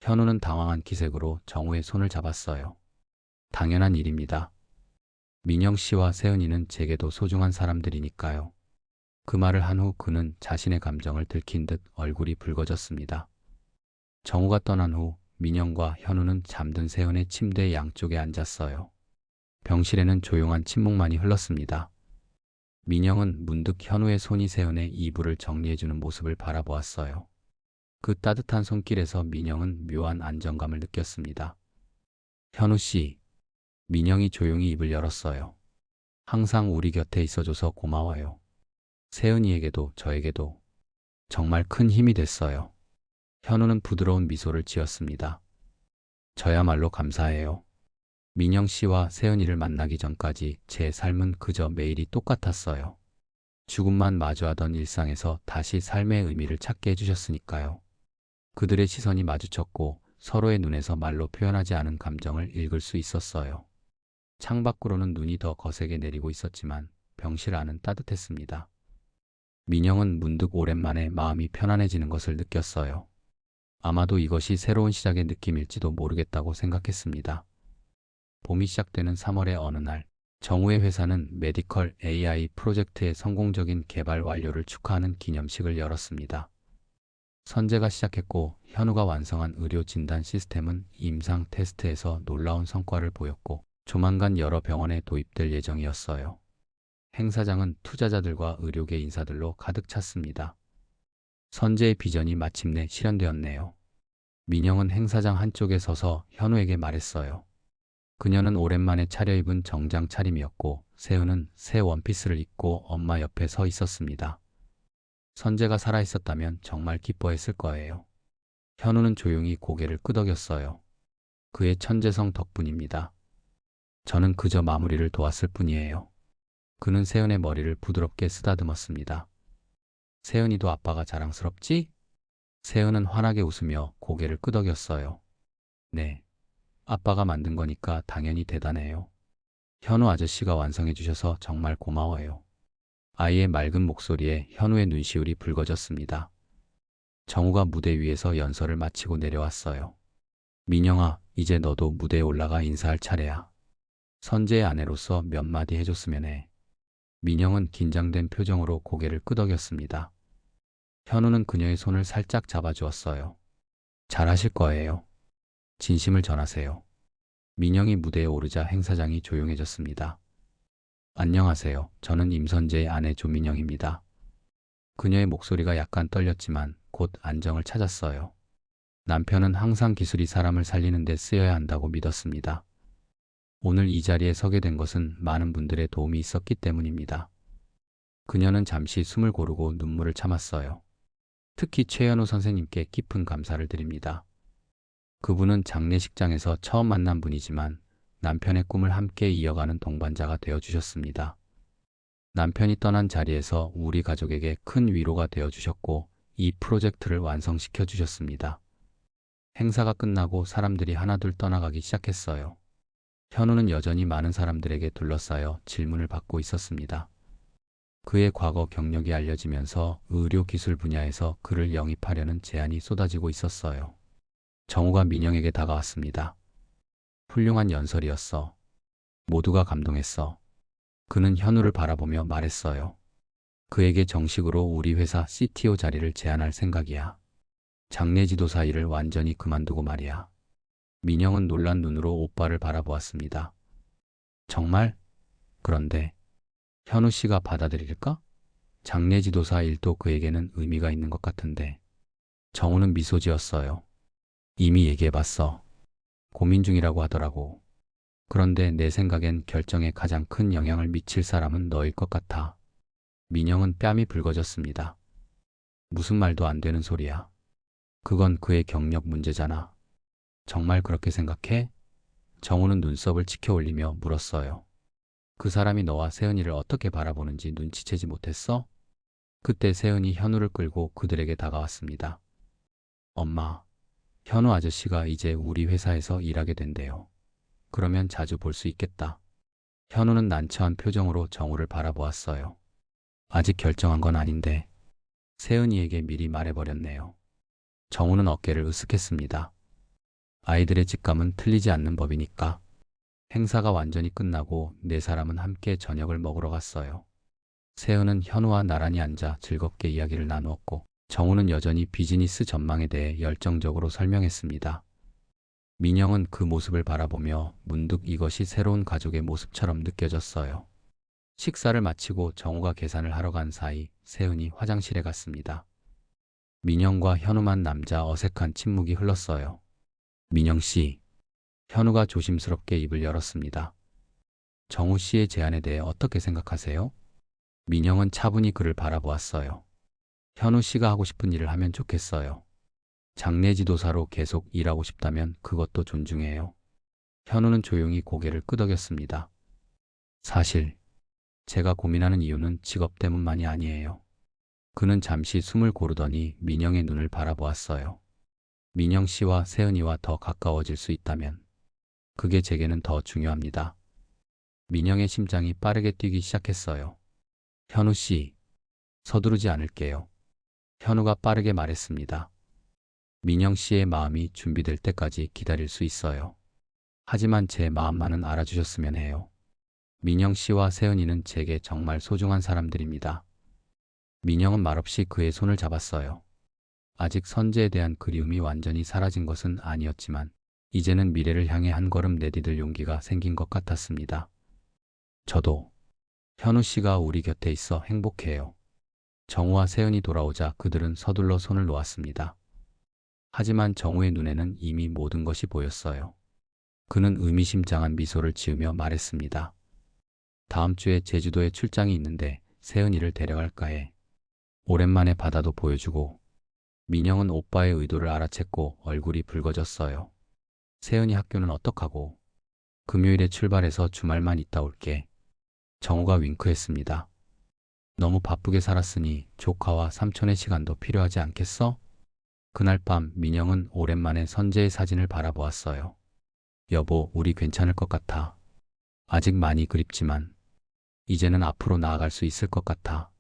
현우는 당황한 기색으로 정우의 손을 잡았어요. 당연한 일입니다. 민영 씨와 세은이는 제게도 소중한 사람들이니까요. 그 말을 한 후 그는 자신의 감정을 들킨 듯 얼굴이 붉어졌습니다. 정우가 떠난 후 민영과 현우는 잠든 세은의 침대 양쪽에 앉았어요. 병실에는 조용한 침묵만이 흘렀습니다. 민영은 문득 현우의 손이 세은의 이불을 정리해주는 모습을 바라보았어요. 그 따뜻한 손길에서 민영은 묘한 안정감을 느꼈습니다. 현우 씨, 민영이 조용히 입을 열었어요. 항상 우리 곁에 있어줘서 고마워요. 세은이에게도 저에게도 정말 큰 힘이 됐어요. 현우는 부드러운 미소를 지었습니다. 저야말로 감사해요. 민영 씨와 세은이를 만나기 전까지 제 삶은 그저 매일이 똑같았어요. 죽음만 마주하던 일상에서 다시 삶의 의미를 찾게 해주셨으니까요. 그들의 시선이 마주쳤고 서로의 눈에서 말로 표현하지 않은 감정을 읽을 수 있었어요. 창밖으로는 눈이 더 거세게 내리고 있었지만 병실 안은 따뜻했습니다. 민영은 문득 오랜만에 마음이 편안해지는 것을 느꼈어요. 아마도 이것이 새로운 시작의 느낌일지도 모르겠다고 생각했습니다. 봄이 시작되는 3월의 어느 날, 정우의 회사는 메디컬 AI 프로젝트의 성공적인 개발 완료를 축하하는 기념식을 열었습니다. 선제가 시작했고 현우가 완성한 의료 진단 시스템은 임상 테스트에서 놀라운 성과를 보였고 조만간 여러 병원에 도입될 예정이었어요. 행사장은 투자자들과 의료계 인사들로 가득 찼습니다. 선제의 비전이 마침내 실현되었네요. 민영은 행사장 한쪽에 서서 현우에게 말했어요. 그녀는 오랜만에 차려입은 정장 차림이었고 세은은 새 원피스를 입고 엄마 옆에 서 있었습니다. 선재가 살아있었다면 정말 기뻐했을 거예요. 현우는 조용히 고개를 끄덕였어요. 그의 천재성 덕분입니다. 저는 그저 마무리를 도왔을 뿐이에요. 그는 세은의 머리를 부드럽게 쓰다듬었습니다. 세은이도 아빠가 자랑스럽지? 세은은 환하게 웃으며 고개를 끄덕였어요. 네, 아빠가 만든 거니까 당연히 대단해요. 현우 아저씨가 완성해 주셔서 정말 고마워요. 아이의 맑은 목소리에 현우의 눈시울이 붉어졌습니다. 정우가 무대 위에서 연설을 마치고 내려왔어요. 민영아, 이제 너도 무대에 올라가 인사할 차례야. 선재의 아내로서 몇 마디 해줬으면 해. 민영은 긴장된 표정으로 고개를 끄덕였습니다. 현우는 그녀의 손을 살짝 잡아주었어요. 잘하실 거예요. 진심을 전하세요. 민영이 무대에 오르자 행사장이 조용해졌습니다. 안녕하세요. 저는 임선재의 아내 조민영입니다. 그녀의 목소리가 약간 떨렸지만 곧 안정을 찾았어요. 남편은 항상 기술이 사람을 살리는 데 쓰여야 한다고 믿었습니다. 오늘 이 자리에 서게 된 것은 많은 분들의 도움이 있었기 때문입니다. 그녀는 잠시 숨을 고르고 눈물을 참았어요. 특히 최현우 선생님께 깊은 감사를 드립니다. 그분은 장례식장에서 처음 만난 분이지만 남편의 꿈을 함께 이어가는 동반자가 되어주셨습니다. 남편이 떠난 자리에서 우리 가족에게 큰 위로가 되어주셨고 이 프로젝트를 완성시켜 주셨습니다. 행사가 끝나고 사람들이 하나둘 떠나가기 시작했어요. 현우는 여전히 많은 사람들에게 둘러싸여 질문을 받고 있었습니다. 그의 과거 경력이 알려지면서 의료기술 분야에서 그를 영입하려는 제안이 쏟아지고 있었어요. 정우가 민영에게 다가왔습니다. 훌륭한 연설이었어. 모두가 감동했어. 그는 현우를 바라보며 말했어요. 그에게 정식으로 우리 회사 CTO 자리를 제안할 생각이야. 장례 지도사 일을 완전히 그만두고 말이야. 민영은 놀란 눈으로 오빠를 바라보았습니다. 정말? 그런데 현우 씨가 받아들일까? 장례 지도사 일도 그에게는 의미가 있는 것 같은데. 정우는 미소 지었어요. 이미 얘기해봤어. 고민 중이라고 하더라고. 그런데 내 생각엔 결정에 가장 큰 영향을 미칠 사람은 너일 것 같아. 민영은 뺨이 붉어졌습니다. 무슨 말도 안 되는 소리야. 그건 그의 경력 문제잖아. 정말 그렇게 생각해? 정우는 눈썹을 치켜 올리며 물었어요. 그 사람이 너와 세은이를 어떻게 바라보는지 눈치채지 못했어? 그때 세은이 현우를 끌고 그들에게 다가왔습니다. 엄마, 현우 아저씨가 이제 우리 회사에서 일하게 된대요. 그러면 자주 볼 수 있겠다. 현우는 난처한 표정으로 정우를 바라보았어요. 아직 결정한 건 아닌데 세은이에게 미리 말해버렸네요. 정우는 어깨를 으쓱했습니다. 아이들의 직감은 틀리지 않는 법이니까. 행사가 완전히 끝나고 네 사람은 함께 저녁을 먹으러 갔어요. 세은은 현우와 나란히 앉아 즐겁게 이야기를 나누었고 정우는 여전히 비즈니스 전망에 대해 열정적으로 설명했습니다. 민영은 그 모습을 바라보며 문득 이것이 새로운 가족의 모습처럼 느껴졌어요. 식사를 마치고 정우가 계산을 하러 간 사이 세은이 화장실에 갔습니다. 민영과 현우만 남자 어색한 침묵이 흘렀어요. 민영 씨, 현우가 조심스럽게 입을 열었습니다. 정우 씨의 제안에 대해 어떻게 생각하세요? 민영은 차분히 그를 바라보았어요. 현우 씨가 하고 싶은 일을 하면 좋겠어요. 장례지도사로 계속 일하고 싶다면 그것도 존중해요. 현우는 조용히 고개를 끄덕였습니다. 사실 제가 고민하는 이유는 직업 때문만이 아니에요. 그는 잠시 숨을 고르더니 민영의 눈을 바라보았어요. 민영 씨와 세은이와 더 가까워질 수 있다면 그게 제게는 더 중요합니다. 민영의 심장이 빠르게 뛰기 시작했어요. 현우 씨, 서두르지 않을게요. 현우가 빠르게 말했습니다. 민영 씨의 마음이 준비될 때까지 기다릴 수 있어요. 하지만 제 마음만은 알아주셨으면 해요. 민영 씨와 세은이는 제게 정말 소중한 사람들입니다. 민영은 말없이 그의 손을 잡았어요. 아직 선재에 대한 그리움이 완전히 사라진 것은 아니었지만 이제는 미래를 향해 한 걸음 내디딜 용기가 생긴 것 같았습니다. 저도 현우 씨가 우리 곁에 있어 행복해요. 정우와 세은이 돌아오자 그들은 서둘러 손을 놓았습니다. 하지만 정우의 눈에는 이미 모든 것이 보였어요. 그는 의미심장한 미소를 지으며 말했습니다. 다음 주에 제주도에 출장이 있는데 세은이를 데려갈까 해. 오랜만에 바다도 보여주고. 민영은 오빠의 의도를 알아챘고 얼굴이 붉어졌어요. 세은이 학교는 어떡하고? 금요일에 출발해서 주말만 있다 올게. 정우가 윙크했습니다. 너무 바쁘게 살았으니 조카와 삼촌의 시간도 필요하지 않겠어? 그날 밤 민영은 오랜만에 선재의 사진을 바라보았어요. 여보, 우리 괜찮을 것 같아. 아직 많이 그립지만 이제는 앞으로 나아갈 수 있을 것 같아.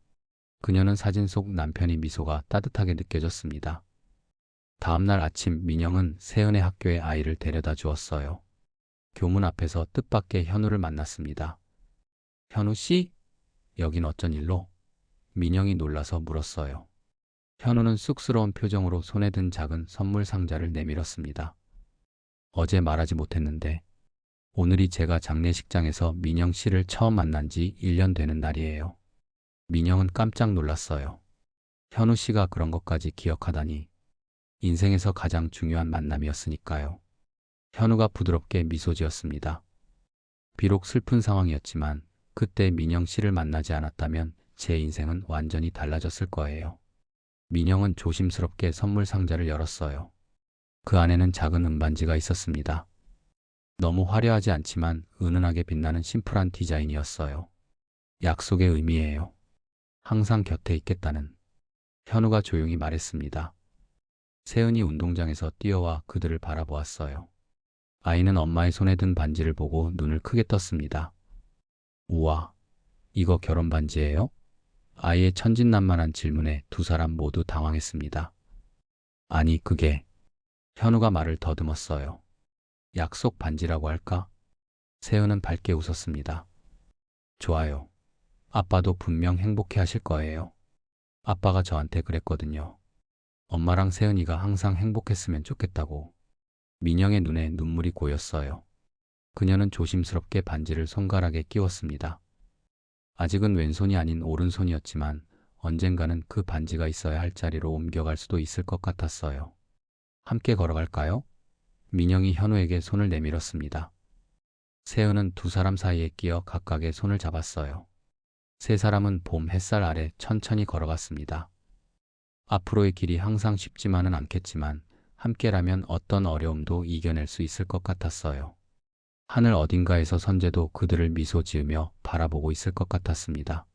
그녀는 사진 속 남편의 미소가 따뜻하게 느껴졌습니다. 다음 날 아침 민영은 세은의 학교에 아이를 데려다 주었어요. 교문 앞에서 뜻밖의 현우를 만났습니다. 현우 씨? 여긴 어쩐 일로? 민영이 놀라서 물었어요. 현우는 쑥스러운 표정으로 손에 든 작은 선물 상자를 내밀었습니다. 어제 말하지 못했는데 오늘이 제가 장례식장에서 민영 씨를 처음 만난 지 1년 되는 날이에요. 민영은 깜짝 놀랐어요. 현우 씨가 그런 것까지 기억하다니. 인생에서 가장 중요한 만남이었으니까요. 현우가 부드럽게 미소 지었습니다. 비록 슬픈 상황이었지만 그때 민영 씨를 만나지 않았다면 제 인생은 완전히 달라졌을 거예요. 민영은 조심스럽게 선물 상자를 열었어요. 그 안에는 작은 은반지가 있었습니다. 너무 화려하지 않지만 은은하게 빛나는 심플한 디자인이었어요. 약속의 의미예요. 항상 곁에 있겠다는. 현우가 조용히 말했습니다. 세은이 운동장에서 뛰어와 그들을 바라보았어요. 아이는 엄마의 손에 든 반지를 보고 눈을 크게 떴습니다. 우와, 이거 결혼 반지예요? 아이의 천진난만한 질문에 두 사람 모두 당황했습니다. 아니, 그게. 현우가 말을 더듬었어요. 약속 반지라고 할까? 세은은 밝게 웃었습니다. 좋아요. 아빠도 분명 행복해 하실 거예요. 아빠가 저한테 그랬거든요. 엄마랑 세은이가 항상 행복했으면 좋겠다고. 민영의 눈에 눈물이 고였어요. 그녀는 조심스럽게 반지를 손가락에 끼웠습니다. 아직은 왼손이 아닌 오른손이었지만 언젠가는 그 반지가 있어야 할 자리로 옮겨갈 수도 있을 것 같았어요. 함께 걸어갈까요? 민영이 현우에게 손을 내밀었습니다. 세은은 두 사람 사이에 끼어 각각의 손을 잡았어요. 세 사람은 봄 햇살 아래 천천히 걸어갔습니다. 앞으로의 길이 항상 쉽지만은 않겠지만 함께라면 어떤 어려움도 이겨낼 수 있을 것 같았어요. 하늘 어딘가에서 선재도 그들을 미소 지으며 바라보고 있을 것 같았습니다.